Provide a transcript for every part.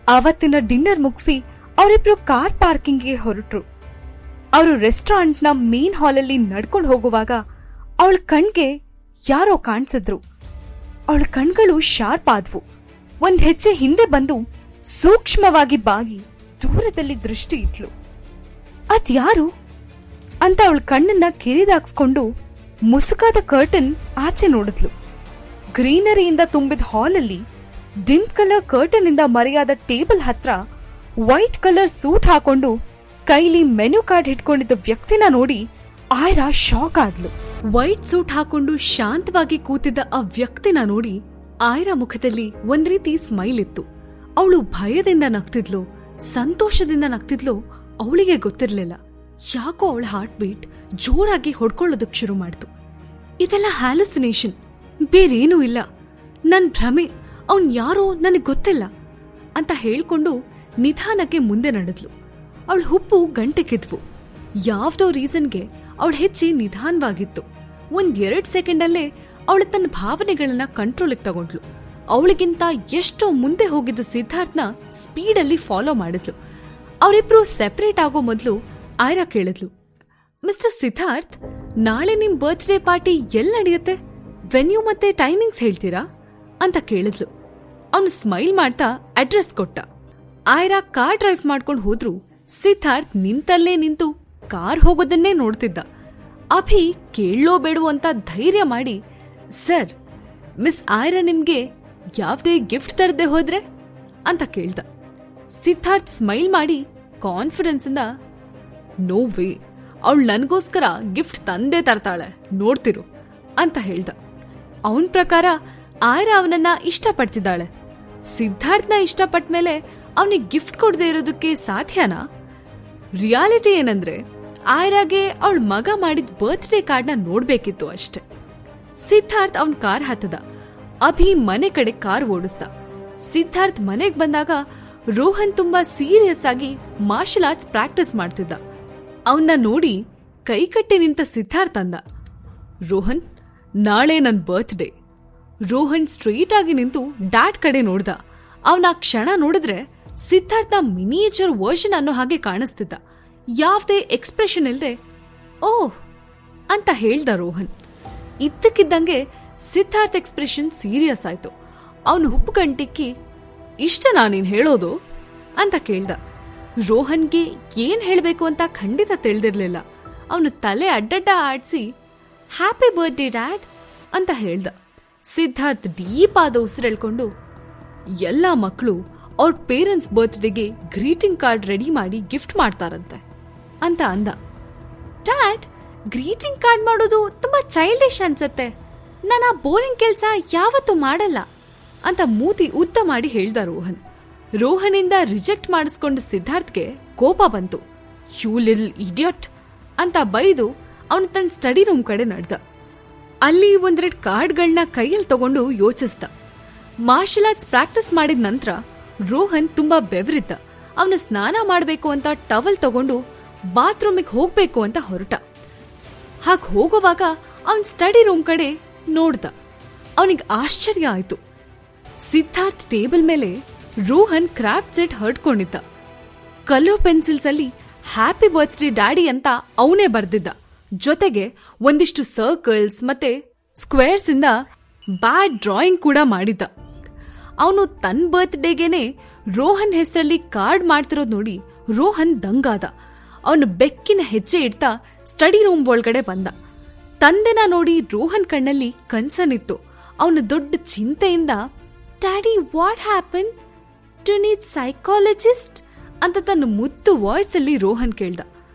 ಆವತ್ತಿನ ಡಿನ್ನರ್ ಮುಗಿಸಿ ಅವರಿಬ್ರು ಕಾರ್ ಪಾರ್ಕಿಂಗ್ಗೆ ಹೊರಟ್ರು. ಅವರು ರೆಸ್ಟೋರೆಂಟ್ನ ಮೇನ್ ಹಾಲಲ್ಲಿ ನಡ್ಕೊಂಡು ಹೋಗುವಾಗ ಅವಳ ಕಣ್ಗೆ ಯಾರೋ ಕಾಣಿಸಿದ್ರು. ಅವಳ ಕಣ್ಗಳು ಶಾರ್ಪ್ ಆದ್ವು. ಒಂದ್ ಹೆಜ್ಜೆ ಹಿಂದೆ ಬಂದು ಸೂಕ್ಷ್ಮವಾಗಿ ಬಾಗಿ ದೂರದಲ್ಲಿ ದೃಷ್ಟಿ ಇಟ್ಲು. ಅದ್ಯಾರು ಅಂತ ಅವಳ ಕಣ್ಣನ್ನ ಕಿರಿದಾಕ್ಸ್ಕೊಂಡು ಮುಸುಕಾದ ಕರ್ಟನ್ ಆಚೆ ನೋಡಿದ್ಲು. ಗ್ರೀನರಿಯಿಂದ ತುಂಬಿದ ಹಾಲಲ್ಲಿ ಡಿಮ್ ಕಲರ್ ಕರ್ಟನ್ ಇಂದ ಮರೆಯಾದ ಟೇಬಲ್ ಹತ್ರ ವೈಟ್ ಕಲರ್ ಸೂಟ್ ಹಾಕೊಂಡು ಕೈಲಿ ಮೆನು ಕಾರ್ಡ್ ಹಿಡ್ಕೊಂಡಿದ್ದ ವ್ಯಕ್ತಿನ ನೋಡಿ ಆಯ್ರಾ ಶಾಕ್ ಆದ್ಲು. ವೈಟ್ ಸೂಟ್ ಹಾಕೊಂಡು ಶಾಂತವಾಗಿ ಕೂತಿದ್ದ ಆ ವ್ಯಕ್ತಿನ ನೋಡಿ ಆಯ್ರಾ ಮುಖದಲ್ಲಿ ಒಂದ್ ರೀತಿ ಸ್ಮೈಲ್ ಇತ್ತು. ಅವಳು ಭಯದಿಂದ ನಗ್ತಿದ್ಲು, ಸಂತೋಷದಿಂದ ನಗ್ತಿದ್ಲು, ಅವಳಿಗೆ ಗೊತ್ತಿರ್ಲಿಲ್ಲ. ಯಾಕೋ ಅವಳ ಹಾರ್ಟ್ ಬೀಟ್ ಜೋರಾಗಿ ಹೊಡ್ಕೊಳ್ಳೋದಕ್ ಶುರು ಮಾಡ್ತು. ಇದೆಲ್ಲ ಹ್ಯಾಲುಸಿನೇಷನ್, ಬೇರೇನೂ ಇಲ್ಲ, ನನ್ ಭ್ರಮೆ, ಅವನ್ ಯಾರೋ ನನಗ್ ಗೊತ್ತಿಲ್ಲ ಅಂತ ಹೇಳ್ಕೊಂಡು ನಿಧಾನಕ್ಕೆ ಮುಂದೆ ನಡೆದ್ಲು. ಅವಳ ಹುಪ್ಪು ಗಂಟೆಕಿದ್ವು. ಯಾವ್ದೋ ರೀಸನ್ಗೆ ಅವಳ ಹೆಜ್ಜೆ ನಿಧಾನವಾಗಿತ್ತು. 1-2 ಸೆಕೆಂಡಲ್ಲೇ ಅವಳು ತನ್ನ ಭಾವನೆಗಳನ್ನ ಕಂಟ್ರೋಲಿಗೆ ತಗೊಂಡ್ಲು. ಅವಳಿಗಿಂತ ಎಷ್ಟೋ ಮುಂದೆ ಹೋಗಿದ್ದ ಸಿದ್ಧಾರ್ಥ್ನ ಸ್ಪೀಡಲ್ಲಿ ಫಾಲೋ ಮಾಡಿದ್ಲು. ಅವರಿಬ್ರು ಸೆಪರೇಟ್ ಆಗೋ ಮೊದಲು ಆಯ್ರಾ ಕೇಳಿದ್ಲು, ಮಿಸ್ಟರ್ ಸಿದ್ಧಾರ್ಥ್, ನಾಳೆ ನಿಮ್ ಬರ್ತ್ಡೇ ಪಾರ್ಟಿ ಎಲ್ಲಿ ನಡೆಯುತ್ತೆ? ವೆನ್ಯೂ ಮತ್ತೆ ಟೈಮಿಂಗ್ಸ್ ಹೇಳ್ತೀರಾ ಅಂತ ಕೇಳಿದ್ಲು. ಅವನು ಸ್ಮೈಲ್ ಮಾಡ್ತಾ ಅಡ್ರೆಸ್ ಕೊಟ್ಟ. ಆಯ್ರಾ ಕಾರ್ ಡ್ರೈವ್ ಮಾಡ್ಕೊಂಡು ಹೋದ್ರು. ಸಿದ್ಧಾರ್ಥ್ ನಿಂತಲ್ಲೇ ನಿಂತು ಕಾರ್ ಹೋಗೋದನ್ನೇ ನೋಡ್ತಿದ್ದ. ಅಭಿ ಕೇಳೋ ಬೇಡವೋ ಅಂತ ಧೈರ್ಯ ಮಾಡಿ, ಸರ್, ಮಿಸ್ ಆಯ್ರಾ ನಿಮ್ಗೆ ಯಾವ್ದೇ ಗಿಫ್ಟ್ ತರದೆ ಹೋದ್ರೆ ಅಂತ ಕೇಳ್ದ. ಸಿದ್ಧಾರ್ಥ್ ಸ್ಮೈಲ್ ಮಾಡಿ ಕಾನ್ಫಿಡೆನ್ಸ್ ಇಂದ, ನೋ ವೇ, ಅವಳು ನನಗೋಸ್ಕರ ಗಿಫ್ಟ್ ತಂದೆ ತರ್ತಾಳೆ, ನೋಡ್ತಿರು ಅಂತ ಹೇಳ್ದ. ಅವನ್ ಪ್ರಕಾರ ಆಯ್ರಾ ಅವನನ್ನ ಇಷ್ಟಪಡ್ತಿದ್ದಾಳೆ. ಸಿದ್ಧಾರ್ಥ್ನ ಇಷ್ಟಪಟ್ಮೇಲೆ ಅವನಿಗೆ ಗಿಫ್ಟ್ ಕೊಡದೆ ಇರೋದಕ್ಕೆ ಸಾಧ್ಯನಾ? ರಿಯಾಲಿಟಿ ಏನಂದ್ರೆ ಆಯ್ರಾಗೆ ಅವಳ ಮಗ ಮಾಡಿದ ಬರ್ತ್ಡೇ ಕಾರ್ಡ್ನ ನೋಡ್ಬೇಕಿತ್ತು ಅಷ್ಟೆ. ಸಿದ್ಧಾರ್ಥ್ ಅವನ್ ಕಾರ್ ಹತ್ತದ. ಅಭಿ ಮನೆ ಕಡೆ ಕಾರ್ ಓಡಿಸ್ದ. ಸಿದ್ಧಾರ್ಥ್ ಮನೆಗ್ ಬಂದಾಗ ರೋಹನ್ ತುಂಬಾ ಸೀರಿಯಸ್ ಆಗಿ ಮಾರ್ಷಲ್ ಆರ್ಟ್ಸ್ ಪ್ರಾಕ್ಟೀಸ್ ಮಾಡ್ತಿದ್ದ. ಅವನ್ನ ನೋಡಿ ಕೈಕಟ್ಟಿ ನಿಂತ ಸಿದ್ಧಾರ್ಥ್ ಅಂದ, ರೋಹನ್, ನಾಳೆ ನನ್ ಬರ್ತ್ಡೇ. ರೋಹನ್ ಸ್ಟ್ರೈಟ್ ಆಗಿ ನಿಂತು ಡ್ಯಾಡ್ ಕಡೆ ನೋಡ್ದ. ಅವನ ಕ್ಷಣ ನೋಡಿದ್ರೆ ಸಿದ್ಧಾರ್ಥ್ ಮಿನಿಯೇಚರ್ ವರ್ಷನ್ ಅನ್ನೋ ಹಾಗೆ ಕಾಣಿಸ್ತಿದ್ದ. ಯಾವ್ದೇ ಎಕ್ಸ್ಪ್ರೆಷನ್ ಇಲ್ದೆ ಓಹ್ ಅಂತ ಹೇಳ್ದ ರೋಹನ್. ಇದ್ದಕ್ಕಿದ್ದಂಗೆ ಸಿದ್ಧಾರ್ಥ್ ಎಕ್ಸ್ಪ್ರೆಷನ್ ಸೀರಿಯಸ್ ಆಯ್ತು. ಅವನು ಹುಪ್ಪು ಗಂಟಿಕ್ಕಿ, ಇಷ್ಟನಾ ನೀನ್ ಹೇಳೋದು ಅಂತ ಕೇಳ್ದ. ರೋಹನ್ಗೆ ಏನ್ ಹೇಳ್ಬೇಕು ಅಂತ ಖಂಡಿತ ತಿಳಿದಿರ್ಲಿಲ್ಲ. ಅವನು ತಲೆ ಅಡ್ಡಡ್ಡ ಆಡ್ಸಿ, ಹ್ಯಾಪಿ ಬರ್ತ್ಡೇ ಡ್ಯಾಡ್ ಅಂತ ಹೇಳ್ದ. ಸಿದ್ಧಾರ್ಥ್ ಡೀಪ್ ಆದ ಉಸಿರೆಳ್ಕೊಂಡು, ಎಲ್ಲಾ ಮಕ್ಕಳು ಅವ್ರ ಪೇರೆಂಟ್ಸ್ ಬರ್ತ್ಡೇಗೆ ಗ್ರೀಟಿಂಗ್ ಕಾರ್ಡ್ ರೆಡಿ ಮಾಡಿ ಗಿಫ್ಟ್ ಮಾಡ್ತಾರಂತೆ ಅಂತ ಅಂದ. ಡ್ಯಾಡ್, ಗ್ರೀಟಿಂಗ್ ಕಾರ್ಡ್ ಮಾಡೋದು ತುಂಬಾ ಚೈಲ್ಡಿಶ್ ಅನ್ಸತ್ತೆ, ನಾನು ಆ ಬೋರಿಂಗ್ ಕೆಲ್ಸ ಯಾವತ್ತೂ ಮಾಡಲ್ಲ ಅಂತ ಮೂತಿ ಉದ್ದ ಮಾಡಿ ಹೇಳ್ದ ರೋಹನ್. ರೋಹನಿಂದ ರಿಜೆಕ್ಟ್ ಮಾಡಿಸ್ಕೊಂಡ ಸಿದ್ಧಾರ್ಥ್ಗೆ ಕೋಪ ಬಂತು. ಯು ಲಿಟಲ್ ಇಡಿಯಟ್ ಅಂತ ಬೈದು ಅವನು ತನ್ನ ಸ್ಟಡಿ ರೂಮ್ ಕಡೆ ನಡೆದ. ಅಲ್ಲಿ 1-2 ಕಾರ್ಡ್ಗಳನ್ನ ಕೈಯಲ್ಲಿ ತಗೊಂಡು ಯೋಚಿಸ್ದ. ಮಾರ್ಷಲ್ ಆರ್ಟ್ಸ್ ಪ್ರಾಕ್ಟೀಸ್ ಮಾಡಿದ ನಂತರ ರೋಹನ್ ತುಂಬಾ ಬೆವರಿದ್ದ. ಅವನು ಸ್ನಾನ ಮಾಡಬೇಕು ಅಂತ ಟವಲ್ ತಗೊಂಡು ಬಾತ್ರೂಮಿಗೆ ಹೋಗ್ಬೇಕು ಅಂತ ಹೊರಟ. ಹಾಗೆ ಹೋಗುವಾಗ ಅವನ್ ಸ್ಟಡಿ ರೂಮ್ ಕಡೆ ನೋಡ್ದ. ಅವನಿಗೆ ಆಶ್ಚರ್ಯ ಆಯ್ತು. ಸಿದ್ಧಾರ್ಥ್ ಟೇಬಲ್ ಮೇಲೆ ರೋಹನ್ ಕ್ರಾಫ್ಟ್ ಸೆಟ್ ಹರ್ಡ್ಕೊಂಡಿದ್ದ. ಕಲರ್ ಪೆನ್ಸಿಲ್ಸ್ ಅಲ್ಲಿ ಹ್ಯಾಪಿ ಬರ್ತ್ಡೇ ಡ್ಯಾಡಿ ಅಂತ ಅವನೇ ಬರ್ದಿದ್ದ. ಜೊತೆಗೆ ಒಂದಿಷ್ಟು ಸರ್ಕಲ್ಸ್ ಮತ್ತೆ ಸ್ಕ್ವೇರ್ಸ್ ಇಂದ ಬ್ಯಾಡ್ ಡ್ರಾಯಿಂಗ್ ಕೂಡ ಮಾಡಿದ್ದ. ಅವನು ತನ್ನ ಬರ್ತ್ಡೇಗೆನೆ ರೋಹನ್ ಹೆಸರಲ್ಲಿ ಕಾರ್ಡ್ ಮಾಡ್ತಿರೋದ್ ನೋಡಿ ರೋಹನ್ ದಂಗಾದ. ಅವನು ಬೆಕ್ಕಿನ ಹೆಜ್ಜೆ ಇಡ್ತಾ ಸ್ಟಡಿ ರೂಮ್ ಒಳಗಡೆ ಬಂದ. ತಂದೆನ ನೋಡಿ ರೋಹನ್ ಕಣ್ಣಲ್ಲಿ ಕನ್ಸನಿತ್ತು. ಅವನು ದೊಡ್ಡ ಚಿಂತೆಯಿಂದ, daddy, what happen? Do need psychologist ಅಂತ ತನ್ನ ಮುದ್ದು ವಾಯ್ಸ್ ಅಲ್ಲಿ ರೋಹನ್ ಕೇಳ್ದ.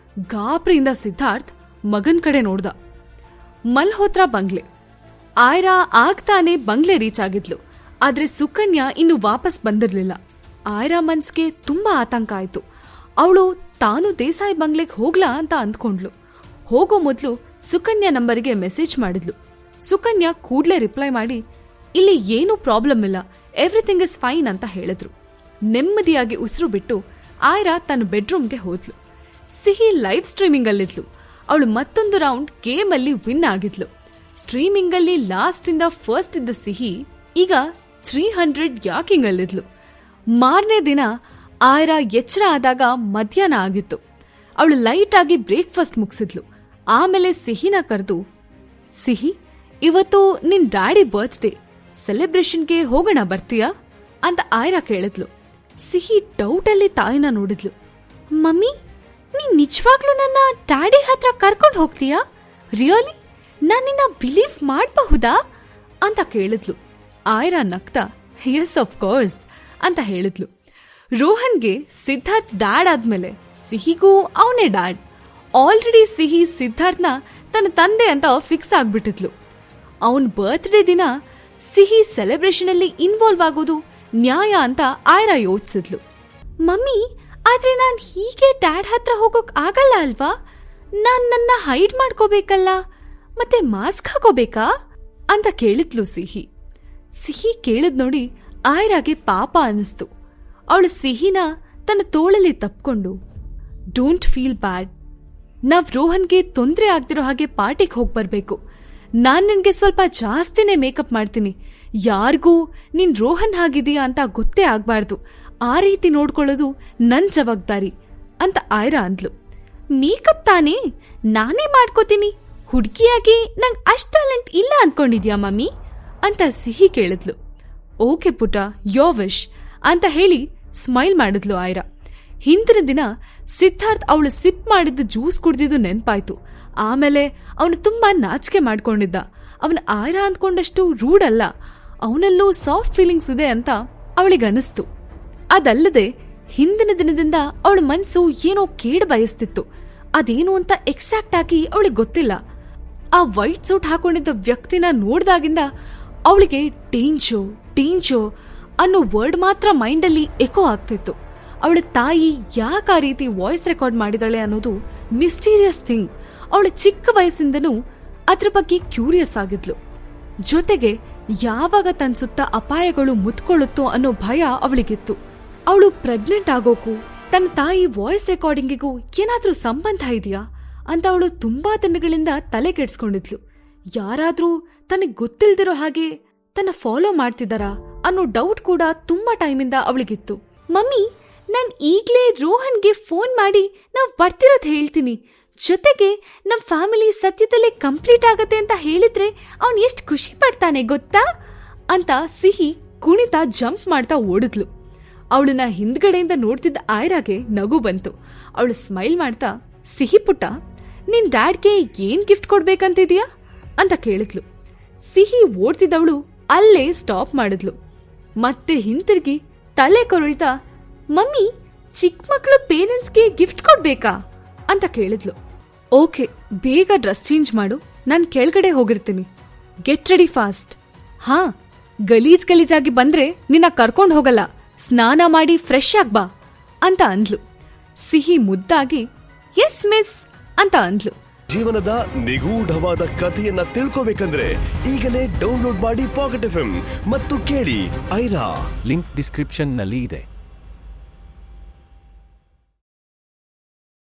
ಗಾಬರಿಯಿಂದ ಸಿದ್ಧಾರ್ಥ್ ಮಗನ್ ಕಡೆ ನೋಡ್ದ. ಮಲ್ಹೋತ್ರಾ ಬಂಗ್ಲೆ. ಆಯ್ರಾ ಆಗ್ತಾನೆ ಬಂಗ್ಲೆ ರೀಚ್ ಆಗಿದ್ಲು. ಆದ್ರೆ ಸುಕನ್ಯಾ ಇನ್ನು ವಾಪಸ್ ಬಂದಿರ್ಲಿಲ್ಲ. ಆಯ್ರಾ ಮನ್ಸ್ಗೆ ತುಂಬಾ ಆತಂಕ ಆಯ್ತು. ಅವಳು ತಾನು ದೇಸಾಯಿ ಬಂಗ್ಲೆಗ್ ಹೋಗ್ಲಾ ಅಂತ ಅಂದ್ಕೊಂಡ್ಲು. ಹೋಗೋ ಮೊದ್ಲು ಸುಕನ್ಯಾ ನಂಬರ್ಗೆ ಮೆಸೇಜ್ ಮಾಡಿದ್ಲು. ಸುಕನ್ಯಾ ಕೂಡ್ಲೆ ರಿಪ್ಲೈ ಮಾಡಿ, ಇಲ್ಲಿ ಏನೂ ಪ್ರಾಬ್ಲಮ್ ಇಲ್ಲ, ಎವ್ರಿಥಿಂಗ್ ಇಸ್ ಫೈನ್ ಅಂತ ಹೇಳಿದ್ರು. ನೆಮ್ಮದಿಯಾಗಿ ಉಸಿರು ಬಿಟ್ಟು ಆಯ್ರಾ ತನ್ನ ಬೆಡ್ರೂಮ್ಗೆ ಹೋದ್ಲು. ಸಿಹಿ ಲೈವ್ ಸ್ಟ್ರೀಮಿಂಗ್ ಅಲ್ಲಿದ್ಲು. ಅವಳು ಮತ್ತೊಂದು ರೌಂಡ್ ಗೇಮ್ ಅಲ್ಲಿ ವಿನ್ ಆಗಿದ್ಲು. ಸ್ಟ್ರೀಮಿಂಗ್ ಅಲ್ಲಿ ಲಾಸ್ಟ್ ಇಂದ ಫಸ್ಟ್ ಇದ್ದ ಸಿಹಿ ಈಗ 300 ಯಾಕಿಂಗ್ ಅಲ್ಲಿದ್ಲು. ಮಾರನೇ ದಿನ ಆಯ್ರಾ ಎಚ್ಚರ ಆದಾಗ ಮಧ್ಯಾಹ್ನ ಆಗಿತ್ತು. ಅವಳು ಲೈಟ್ ಆಗಿ ಬ್ರೇಕ್ಫಾಸ್ಟ್ ಮುಗಿಸಿದ್ಲು. ಆಮೇಲೆ ಸಿಹಿನ ಕರೆದು, ಸಿಹಿ, ಇವತ್ತು ನಿನ್ ಡ್ಯಾಡಿ ಬರ್ತ್ಡೇ, ಸೆಲೆಬ್ರೇಷನ್ಗೆ ಹೋಗೋಣ ಬರ್ತೀಯಾ ಅಂತ ಆಯ್ರಾ ಕೇಳಿದ್ಲು. ಸಿಹಿ ಡೌಟಲ್ಲಿ ತಾಯಿನ ನೋಡಿದ್ಲು. ಮಮ್ಮಿ, ನೀನ್ ನಿಜವಾಗ್ಲೂ ನನ್ನ ಡ್ಯಾಡಿ ಹತ್ರ ಕರ್ಕೊಂಡು ಹೋಗ್ತೀಯಾ? ರಿಯಲಿ? ನಾನ್ ನಿನ್ನ ಬಿಲೀವ್ ಮಾಡಬಹುದಾ ಅಂತ ಕೇಳಿದ್ಲು. ಆಯ್ರಾ ನಗ್ತಾ ಯಸ್ ಆಫ್ ಕೋರ್ಸ್ ಅಂತ ಹೇಳಿದ್ಲು. ರೋಹನ್ಗೆ ಸಿದ್ಧಾರ್ಥ್ ಡ್ಯಾಡ್ ಆದ್ಮೇಲೆ ಸಿಹಿಗೂ ಅವನೇ ಡ್ಯಾಡ್. ಆಲ್ರೆಡಿ ಸಿಹಿ ಸಿದ್ಧಾರ್ಥ್ನ ತನ್ನ ತಂದೆ ಅಂತ ಫಿಕ್ಸ್ ಆಗ್ಬಿಟ್ಟಿದ್ಲು. ಅವನ್ ಬರ್ತ್ಡೇ ದಿನ ಸಿಹಿ ಸೆಲೆಬ್ರೇಷನ್ ಅಲ್ಲಿ ಇನ್ವಾಲ್ವ್ ಆಗೋದು ನ್ಯಾಯ ಅಂತ ಆಯ್ರಾ ಯೋಚಿಸಿದ್ಲು. ಮಮ್ಮಿ, ಆದ್ರೆ ನಾನ್ ಹೀಗೆ ಡ್ಯಾಡ್ ಹತ್ರ ಹೋಗೋಕ್ ಆಗಲ್ಲ ಅಲ್ವಾ? ನಾನ್ ನನ್ನ ಹೈಡ್ ಮಾಡ್ಕೋಬೇಕಲ್ಲ, ಮತ್ತೆ ಮಾಸ್ಕ್ ಹಾಕೋಬೇಕಾ ಅಂತ ಕೇಳಿದ್ಲು ಸಿಹಿ. ಸಿಹಿ ಕೇಳಿದ್ ನೋಡಿ ಆಯ್ರಾಗೆ ಪಾಪ ಅನಿಸ್ತು. ಅವಳು ಸಿಹಿನ ತನ್ನ ತೋಳಲ್ಲಿ ತಪ್ಕೊಂಡು, ಡೋಂಟ್ ಫೀಲ್ ಬ್ಯಾಡ್, ನಾವ್ ರೋಹನ್ಗೆ ತೊಂದರೆ ಆಗ್ದಿರೋ ಹಾಗೆ ಪಾರ್ಟಿಗೆ ಹೋಗ್ಬರ್ಬೇಕು. ನಾನ್ ನಿನ್ಗೆ ಸ್ವಲ್ಪ ಜಾಸ್ತಿನೇ ಮೇಕಪ್ ಮಾಡ್ತೀನಿ. ಯಾರಿಗೂ ನೀನ್ ರೋಹನ್ ಆಗಿದೀಯಾ ಅಂತ ಗೊತ್ತೇ ಆಗ್ಬಾರ್ದು. ಆ ರೀತಿ ನೋಡ್ಕೊಳ್ಳೋದು ನನ್ ಜವಾಬ್ದಾರಿ ಅಂತ ಆಯ್ರಾ ಅಂದ್ಲು. ಮೇಕಪ್ ತಾನೇ, ನಾನೇ ಮಾಡ್ಕೋತೀನಿ. ಹುಡುಗಿಯಾಗಿ ನಂಗ್ ಅಷ್ಟ್ ಟ್ಯಾಲೆಂಟ್ ಇಲ್ಲ ಅನ್ಕೊಂಡಿದ್ಯಾ ಮಮ್ಮಿ ಅಂತ ಸಿಹಿ ಕೇಳಿದ್ಲು. ಓಕೆ ಪುಟ, ಯೋ ವಿಶ್ ಅಂತ ಹೇಳಿ ಸ್ಮೈಲ್ ಮಾಡಿದ್ಲು ಆಯ್ರಾ. ಹಿಂದಿನ ದಿನ ಸಿದ್ಧಾರ್ಥ್ ಅವಳು ಸಿಪ್ ಮಾಡಿದ್ದು ಜ್ಯೂಸ್ ಕುಡ್ದಿದ್ದು ನೆನ್ಪಾಯ್ತು. ಆಮೇಲೆ ಅವನು ತುಂಬಾ ನಾಚಿಕೆ ಮಾಡ್ಕೊಂಡಿದ್ದ. ಅವನ ಆಯ್ರಾ ಅಂದ್ಕೊಂಡಷ್ಟು ರೂಡ್ ಅಲ್ಲ, ಅವನಲ್ಲೂ ಸಾಫ್ಟ್ ಫೀಲಿಂಗ್ಸ್ ಇದೆ ಅಂತ ಅವಳಿಗನಿಸ್ತು. ಅದಲ್ಲದೆ ಹಿಂದಿನ ದಿನದಿಂದ ಅವಳ ಮನ್ಸು ಏನೋ ಕೇಡ್ ಬಯಸ್ತಿತ್ತು. ಅದೇನು ಅಂತ ಎಕ್ಸಾಕ್ಟ್ ಆಗಿ ಅವಳಿಗೆ ಗೊತ್ತಿಲ್ಲ. ಆ ವೈಟ್ ಸೂಟ್ ಹಾಕೊಂಡಿದ್ದ ವ್ಯಕ್ತಿನ ನೋಡ್ದಾಗಿಂದ ಅವಳಿಗೆ ಡೇಂಜೋ ಅನ್ನೋ ವರ್ಡ್ ಮಾತ್ರ ಮೈಂಡಲ್ಲಿ ಎಕೋ ಆಗ್ತಿತ್ತು. ಅವಳ ತಾಯಿ ಯಾಕೆ ಆ ರೀತಿ ವಾಯ್ಸ್ ರೆಕಾರ್ಡ್ ಮಾಡಿದಾಳೆ ಅನ್ನೋದು ಮಿಸ್ಟೀರಿಯಸ್ ಥಿಂಗ್. ಅವಳ ಚಿಕ್ಕ ವಯಸ್ಸಿಂದನೂ ಅದ್ರ ಬಗ್ಗೆ ಕ್ಯೂರಿಯಸ್ ಆಗಿದ್ಲು. ಜೊತೆಗೆ ಯಾವಾಗ ತನ್ನ ಸುತ್ತ ಅಪಾಯಗಳು ಮುತ್ಕೊಳ್ಳುತ್ತೋ ಅನ್ನೋ ಭಯ ಅವಳಿಗಿತ್ತು. ಅವಳು ಪ್ರೆಗ್ನೆಂಟ್ ಆಗೋಕು ತನ್ನ ತಾಯಿ ವಾಯ್ಸ್ ರೆಕಾರ್ಡಿಂಗಿಗೂ ಏನಾದ್ರೂ ಸಂಬಂಧ ಇದೆಯಾ ಅಂತ ಅವಳು ತುಂಬಾ ದಿನಗಳಿಂದ ತಲೆ ಕೆಡ್ಸ್ಕೊಂಡಿದ್ಲು. ಯಾರಾದ್ರೂ ತನಗ್ ಗೊತ್ತಿಲ್ದಿರೋ ಹಾಗೆ ತನ್ನ ಫಾಲೋ ಮಾಡ್ತಿದ್ದಾರಾ ಅನ್ನೋ ಡೌಟ್ ಕೂಡ ತುಂಬಾ ಟೈಮಿಂದ ಅವಳಿಗಿತ್ತು. ಮಮ್ಮಿ, ನಾನ್ ಈಗ್ಲೇ ರೋಹನ್ಗೆ ಫೋನ್ ಮಾಡಿ ನಾವ್ ಬರ್ತಿರೋದ್ ಹೇಳ್ತೀನಿ. ಜೊತೆಗೆ ನಮ್ ಫ್ಯಾಮಿಲಿ ಸದ್ಯದಲ್ಲೇ ಕಂಪ್ಲೀಟ್ ಆಗತ್ತೆ ಅಂತ ಹೇಳಿದ್ರೆ ಅವನ್ ಎಷ್ಟ್ ಖುಷಿ ಪಡ್ತಾನೆ ಗೊತ್ತಾ ಅಂತ ಸಿಹಿ ಕುಣಿತ ಜಂಪ್ ಮಾಡ್ತಾ ಓಡಿದ್ಲು. ಅವಳನ್ನ ಹಿಂದ್ಗಡೆಯಿಂದ ನೋಡ್ತಿದ್ದ ಆಯ್ರಾಗೆ ನಗು ಬಂತು. ಅವಳು ಸ್ಮೈಲ್ ಮಾಡ್ತಾ, ಸಿಹಿ ಪುಟ್ಟ, ನಿನ್ ಡ್ಯಾಡ್ಗೆ ಏನ್ ಗಿಫ್ಟ್ ಕೊಡ್ಬೇಕಂತಿದ್ಯಾ ಅಂತ ಕೇಳಿದ್ಲು. ಸಿಹಿ ಓಡ್ತಿದ್ದವಳು ಅಲ್ಲೇ ಸ್ಟಾಪ್ ಮಾಡಿದ್ಲು. ಮತ್ತೆ ಹಿಂತಿರುಗಿ ತಲೆ ಕೊರಳ್ತಾ, ಮಮ್ಮಿ, ಚಿಕ್ಕ ಮಕ್ಕಳು ಪೇರೆಂಟ್ಸ್ಗೆ ಗಿಫ್ಟ್ ಕೊಡ್ಬೇಕಾ ಅಂತ ಕೇಳಿದ್ಲು. ಓಕೆ, ಬೇಗ ಡ್ರೆಸ್ ಚೇಂಜ್ ಮಾಡು, ನಾನ್ ಕೆಳಗಡೆ ಹೋಗಿರ್ತೀನಿ. Get ready fast. ಹಾ, ಗಲೀಜಾಗಿ ಬಂದ್ರೆ ನಿನ್ನ ಕರ್ಕೊಂಡ್ ಹೋಗಲ್ಲ, ಸ್ನಾನ ಮಾಡಿ ಫ್ರೆಶ್ ಆಗ್ಬಾ ಅಂತ ಅಂದ್ಲು. ಸಿಹಿ ಮುದ್ದಾಗಿ ಎಸ್ ಮಿಸ್ ಅಂತ ಅಂದ್ಲು. ಜೀವನದ ನಿಗೂಢವಾದ ಕಥೆಯನ್ನ ತಿಳ್ಕೋಬೇಕಂದ್ರೆ ಈಗಲೇ ಡೌನ್ಲೋಡ್ ಮಾಡಿ ಪಾಕೆಟ್ FM ಮತ್ತು ಕೇಳಿ ಐರಾ. ಲಿಂಕ್ ಡಿಸ್ಕ್ರಿಪ್ಷನ್ ನಲ್ಲಿ ಇದೆ.